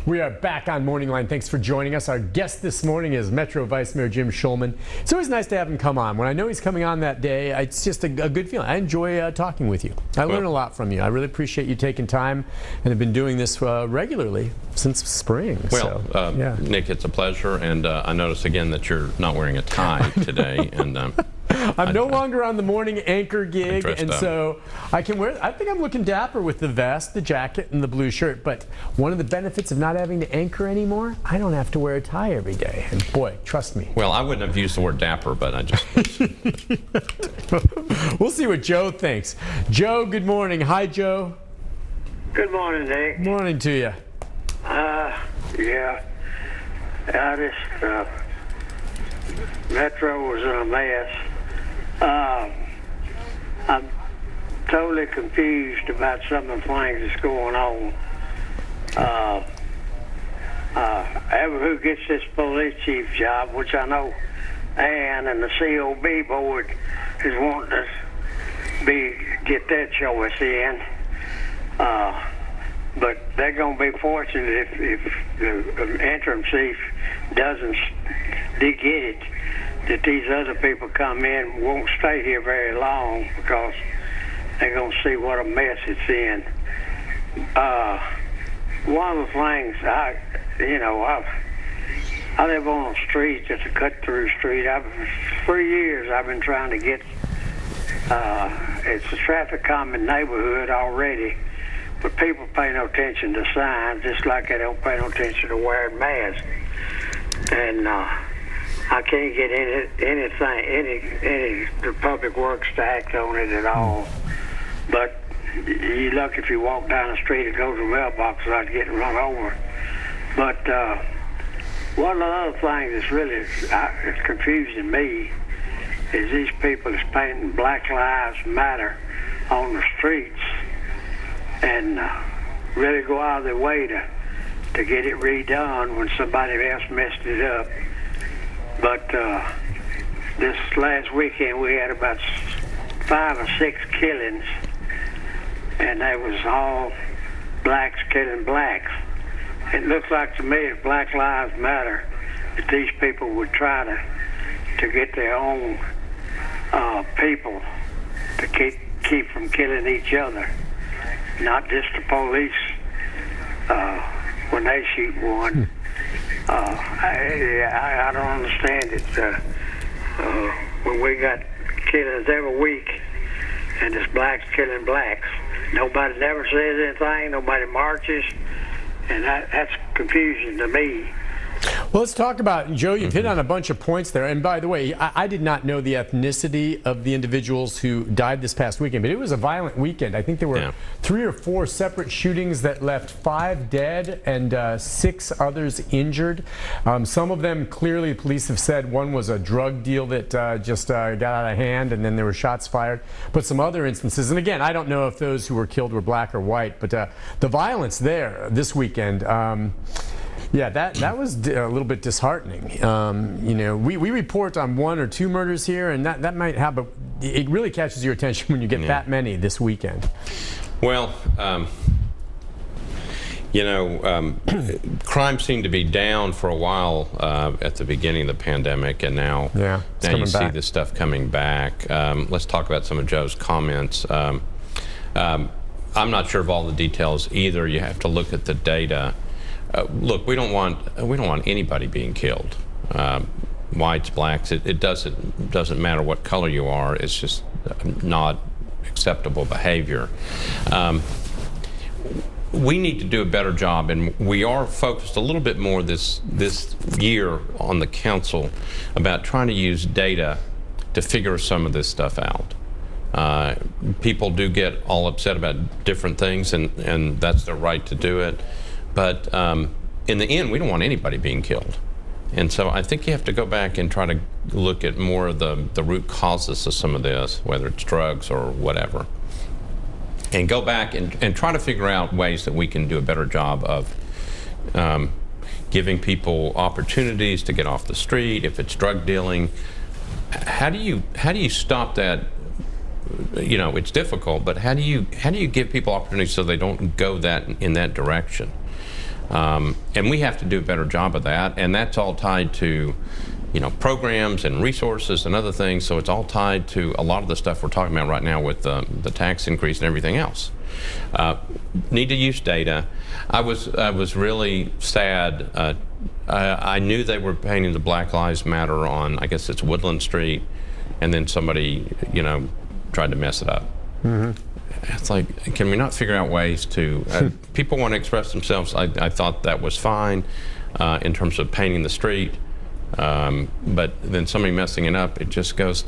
We are back on Morning Line. Thanks for joining us. Our guest this morning is Metro Vice Mayor Jim Schulman. It's always nice to have him come on. When I know he's coming on that day, it's just a good feeling. I enjoy talking with you. I learn a lot from you. I really appreciate you taking time and have been doing this regularly since spring. Well, yeah. Nick, it's a pleasure, and I notice again that you're not wearing a tie today. And I'm no longer on the morning anchor gig, and so I can wear. I think I'm looking dapper with the vest, the jacket, and the blue shirt. But one of the benefits of not having to anchor anymore, I don't have to wear a tie every day. And boy, trust me. Well, I wouldn't have used the word dapper, but I just. We'll see what Joe thinks. Joe, good morning. Hi, Joe. Good morning, Nick. Morning to you. Yeah. Metro was in a mess. I'm totally confused about some of the things that's going on. Who gets this police chief job, which I know Ann and the COB board is wanting to get their choice in. But they're going to be fortunate if the interim chief doesn't get it, that these other people come in won't stay here very long because they're going to see what a mess it's in. One of the things I live on a street that's a cut-through street. For years I've been trying to get. It's a traffic calming neighborhood already. But people pay no attention to signs, just like they don't pay no attention to wearing masks. And I can't get any the public works to act on it at all. But you look, if you walk down the street and go to the mailbox without getting run over. But one of the other things that's really it's confusing me is these people is painting Black Lives Matter on the streets and really go out of their way to get it redone when somebody else messed it up. But this last weekend we had about 5 or 6 killings, and they was all blacks killing blacks. It looks like to me if Black Lives Matter, that these people would try to get their own people to keep from killing each other. Not just the police when they shoot one. I don't understand it. When we got killings every week, and it's blacks killing blacks, nobody never says anything. Nobody marches, and that's confusing to me. Well, let's talk about, Joe, you've hit on a bunch of points there. And by the way, I did not know the ethnicity of the individuals who died this past weekend, but it was a violent weekend. I think there were 3 or 4 separate shootings that left 5 dead and 6 others injured. Some of them, clearly, police have said one was a drug deal that just got out of hand, and then there were shots fired. But some other instances, and again, I don't know if those who were killed were black or white, but the violence there this weekend, yeah, that was a little bit disheartening. We report on 1 or 2 murders here, and that might have, but it really catches your attention when you get that many this weekend. Well, crime seemed to be down for a while at the beginning of the pandemic, and now you see this stuff coming back. Let's talk about some of Joe's comments. I'm not sure of all the details either. You have to look at the data. Look, we don't want anybody being killed. Whites, blacks. It doesn't matter what color you are. It's just not acceptable behavior. We need to do a better job, and we are focused a little bit more this year on the council about trying to use data to figure some of this stuff out. People do get all upset about different things, and that's their right to do it. But in the end, we don't want anybody being killed. And so I think you have to go back and try to look at more of the root causes of some of this, whether it's drugs or whatever. And go back and try to figure out ways that we can do a better job of giving people opportunities to get off the street. If it's drug dealing, how do you stop that? It's difficult, but how do you give people opportunities so they don't go in that direction? And we have to do a better job of that, and that's all tied to, programs and resources and other things. So it's all tied to a lot of the stuff we're talking about right now with the tax increase and everything else. Need to use data. I was really sad. I knew they were painting the Black Lives Matter on, I guess it's Woodland Street, and then somebody, tried to mess it up. Mm-hmm. It's like, can we not figure out ways to, people want to express themselves. I thought that was fine in terms of painting the street, but then somebody messing it up, it just shows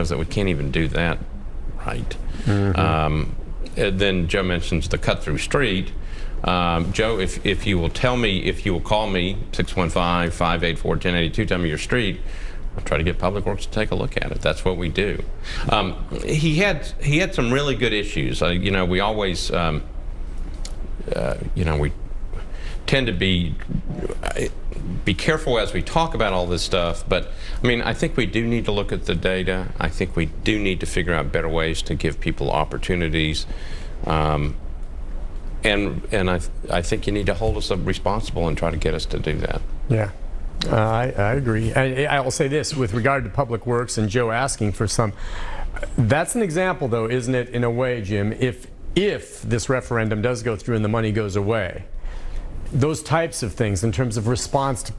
that we can't even do that right. Mm-hmm. Then Joe mentions the cut-through street. Joe, if you will call me, 615-584-1082, tell me your street, I'll try to get Public Works to take a look at it. That's what we do. He had some really good issues. We always, we tend to be careful as we talk about all this stuff. But I think we do need to look at the data. I think we do need to figure out better ways to give people opportunities. And I think you need to hold us responsible and try to get us to do that. Yeah. I agree. I will say this with regard to Public Works and Joe asking for some. That's an example, though, isn't it, in a way, Jim? If this referendum does go through and the money goes away, those types of things in terms of response to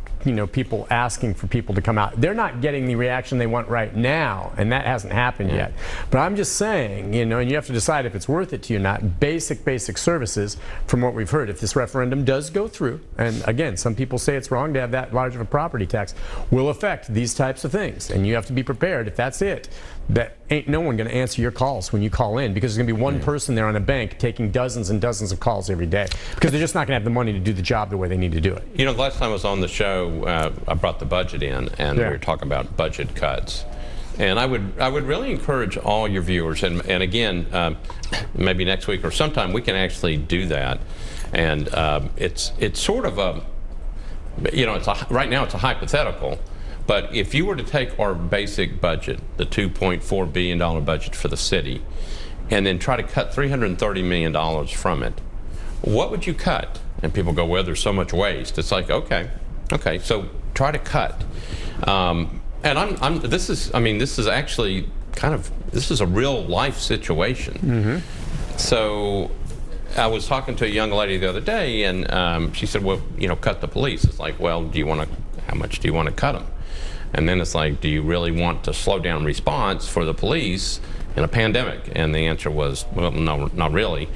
people asking for people to come out, they're not getting the reaction they want right now, and that hasn't happened yet. But I'm just saying, and you have to decide if it's worth it to you or not. Basic services, from what we've heard, if this referendum does go through, and again, some people say it's wrong to have that large of a property tax, will affect these types of things, and you have to be prepared. If that's it, that ain't no one going to answer your calls when you call in, because there's going to be one person there on a bank taking dozens and dozens of calls every day, because they're just not going to have the money to do the job the way they need to do it. The last time I was on the show, I brought the budget in, and we were talking about budget cuts. And I would really encourage all your viewers, and again, maybe next week or sometime we can actually do that. And it's sort of a, right now it's a hypothetical. But if you were to take our basic budget, the $2.4 billion budget for the city, and then try to cut $330 million from it, what would you cut? And people go, well, there's so much waste. It's like, okay, so try to cut. And this is actually this is a real life situation. Mm-hmm. So I was talking to a young lady the other day, and she said, well, cut the police. It's like, well, how much do you want to cut them? And then it's like, do you really want to slow down response for the police in a pandemic? And the answer was, well, no, not really.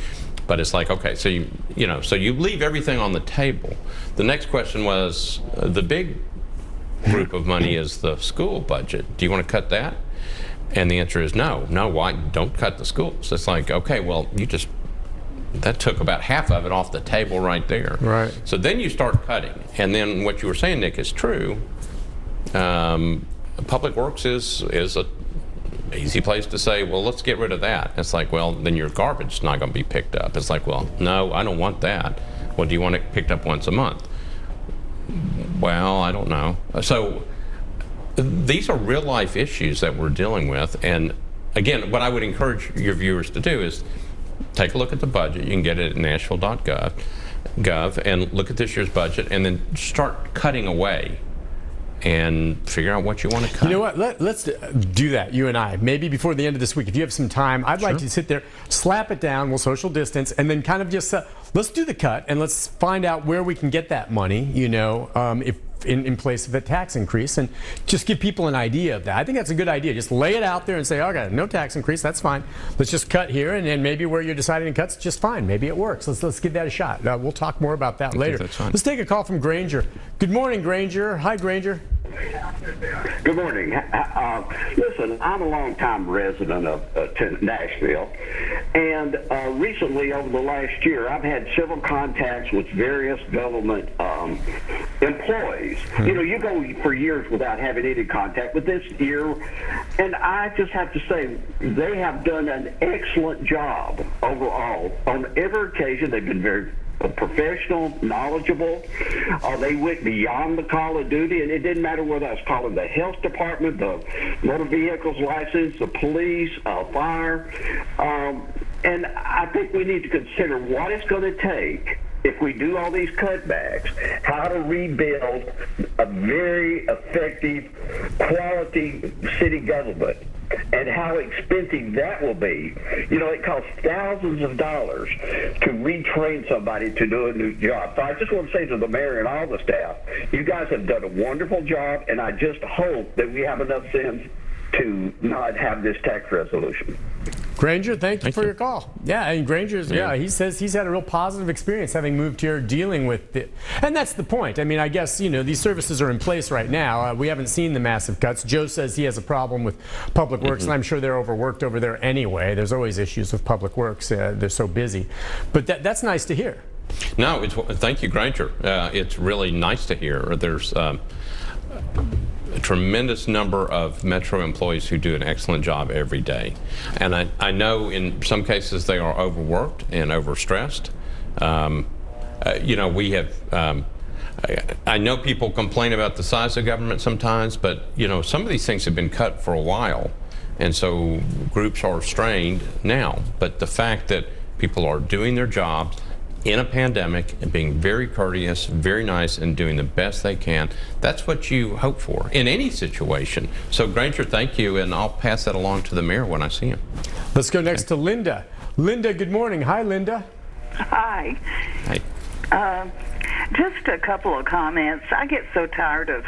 But it's like, okay, so you leave everything on the table. The next question was, the big group of money is the school budget. Do you want to cut that? And the answer is no. Why? Don't cut the schools. It's like, okay, well, that took about half of it off the table right there. Right. So then you start cutting. And then what you were saying, Nick, is true. Public Works is a easy place to say, well, let's get rid of that. It's like, well, then your garbage is not going to be picked up. It's like, well, no, I don't want that. Well, do you want it picked up once a month? Well, I don't know. So these are real life issues that we're dealing with. And again, what I would encourage your viewers to do is take a look at the budget. You can get it at nashville.gov and look at this year's budget, and then start cutting away and figure out what you want to cut. You know what? Let's do that, you and I. Maybe before the end of this week, if you have some time, I'd like to sit there, slap it down, we'll social distance, and then kind of just let's do the cut, and let's find out where we can get that money, if in place of a tax increase, and just give people an idea of that. I think that's a good idea. Just lay it out there and say, okay, no tax increase, that's fine. Let's just cut here, and then maybe where you're deciding to cut's just fine. Maybe it works. Let's give that a shot. We'll talk more about that later. Let's take a call from Granger. Good morning, Granger. Hi, Granger. Good morning. Listen, I'm a longtime resident of Nashville, and recently, over the last year, I've had several contacts with various government employees. You go for years without having any contact, but this year, and I just have to say, they have done an excellent job overall. On every occasion, they've been very professional, knowledgeable. They went beyond the call of duty, and it didn't matter whether I was calling the health department, the motor vehicles license, the police, fire. And I think we need to consider what it's going to take if we do all these cutbacks, how to rebuild a very effective, quality city government, and how expensive that will be. You know, it costs thousands of dollars to retrain somebody to do a new job. So I just want to say to the mayor and all the staff, you guys have done a wonderful job, and I just hope that we have enough sense to not have this tax resolution. Granger, thank you for your call. Yeah, and Granger's, he says he's had a real positive experience having moved here, dealing with it. And that's the point. I mean, I guess, you know, these services are in place right now. We haven't seen the massive cuts. Joe says he has a problem with Public Works, and I'm sure they're overworked over there anyway. There's always issues with Public Works. They're so busy. But that's nice to hear. No, thank you, Granger. It's really nice to hear. There's a tremendous number of Metro employees who do an excellent job every day. And I know in some cases they are overworked and overstressed. You know, we have, I know people complain about the size of government sometimes, but, you know, some of these things have been cut for a while. And so groups are strained now. But the fact that people are doing their jobs in a pandemic and being very courteous, very nice, and doing the best they can, that's what you hope for in any situation. So Granger, thank you, and I'll pass that along to the mayor when I see him. Let's go next to Linda. Linda, good morning. Hi, Linda. Hi. Hi. Just a couple of comments. I get so tired of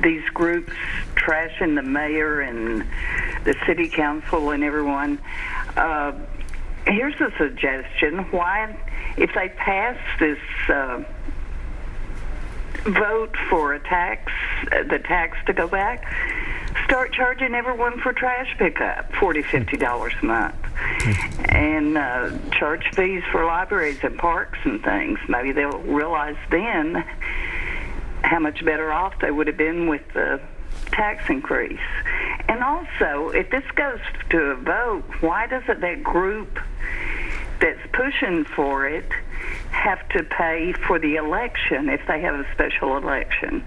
these groups trashing the mayor and the city council and everyone. Here's a suggestion. Why, if they pass this vote for the tax to go back, start charging everyone for trash pickup, $40, $50 a month, and charge fees for libraries and parks and things. Maybe they'll realize then how much better off they would have been with the tax increase. And also, if this goes to a vote, why doesn't that group that's pushing for it have to pay for the election if they have a special election?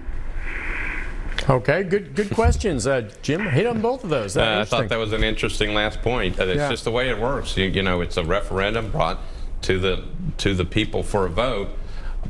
Okay, good questions. Jim, hit on both of those. I thought that was an interesting last point. It's just the way it works. You know, it's a referendum brought to the people for a vote,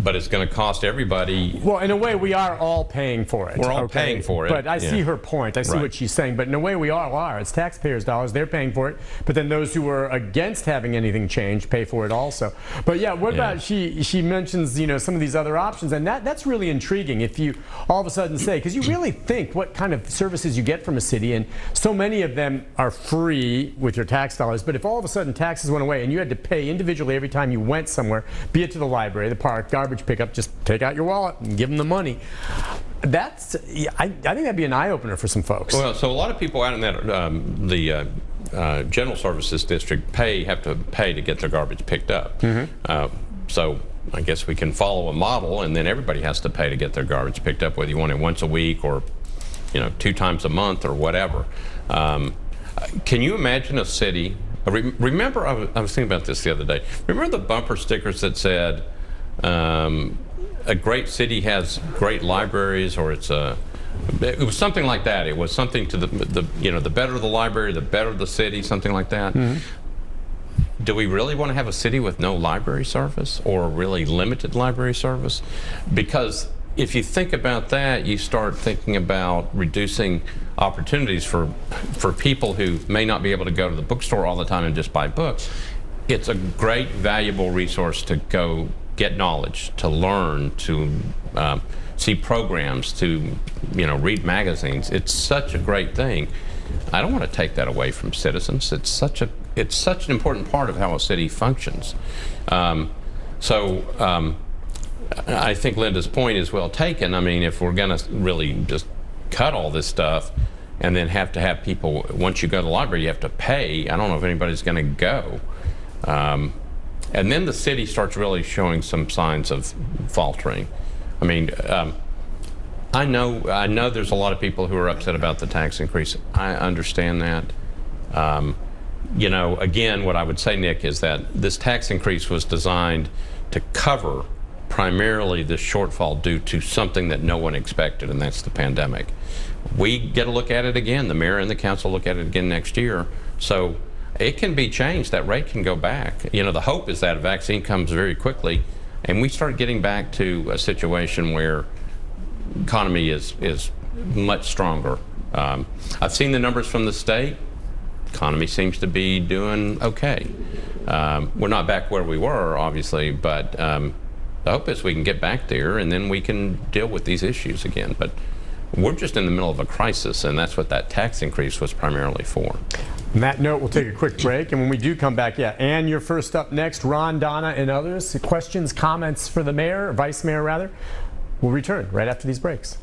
but it's going to cost everybody. Well, in a way, we are all paying for it. We're all paying for it. But I see her point. I see what she's saying. But in a way, we all are. It's taxpayers' dollars. They're paying for it. But then those who are against having anything change pay for it also. But yeah, what about she mentions, you know, some of these other options, and that's really intriguing. If you all of a sudden say, because you really think what kind of services you get from a city, and so many of them are free with your tax dollars. But if all of a sudden taxes went away and you had to pay individually every time you went somewhere, be it to the library, the park, garbage pickup, just take out your wallet and give them the money. I think that'd be an eye-opener for some folks. Well, so a lot of people out in that general services district have to pay to get their garbage picked up. So I guess we can follow a model, and then everybody has to pay to get their garbage picked up, whether you want it once a week or, you know, 2 times a month or whatever. Can you imagine a city? Remember, I was thinking about this the other day. Remember the bumper stickers that said, a great city has great libraries, or it was something like that. It was something to the better the library, the better the city, something like that. Do we really want to have a city with no library service, or really limited library service? Because if you think about that, you start thinking about reducing opportunities for people who may not be able to go to the bookstore all the time and just buy books. It's a great, valuable resource to go get knowledge, to learn, to see programs, to read magazines. It's such a great thing. I don't want to take that away from citizens. It's such an important part of how a city functions. I think Linda's point is well taken. I mean, if we're going to really just cut all this stuff and then have to have people, once you go to the library, you have to pay. I don't know if anybody's going to go. And then the city starts really showing some signs of faltering. I mean, I know there's a lot of people who are upset about the tax increase. I understand that. Again, what I would say, Nick, is that this tax increase was designed to cover primarily the shortfall due to something that no one expected, and that's the pandemic. We get a look at it again. The mayor and the council look at it again next year. So it can be changed. That rate can go back. The hope is that a vaccine comes very quickly. and we start getting back to a situation where economy is much stronger. I've seen the numbers from the state. Economy seems to be doing okay. We're not back where we were, obviously, but the hope is we can get back there and then we can deal with these issues again. But we're just in the middle of a crisis, and that's what that tax increase was primarily for. On that note, we'll take a quick break, and when we do come back, Ann, you're first up next. Ron, Donna, and others. Questions, comments for the mayor, vice mayor rather. We'll return right after these breaks.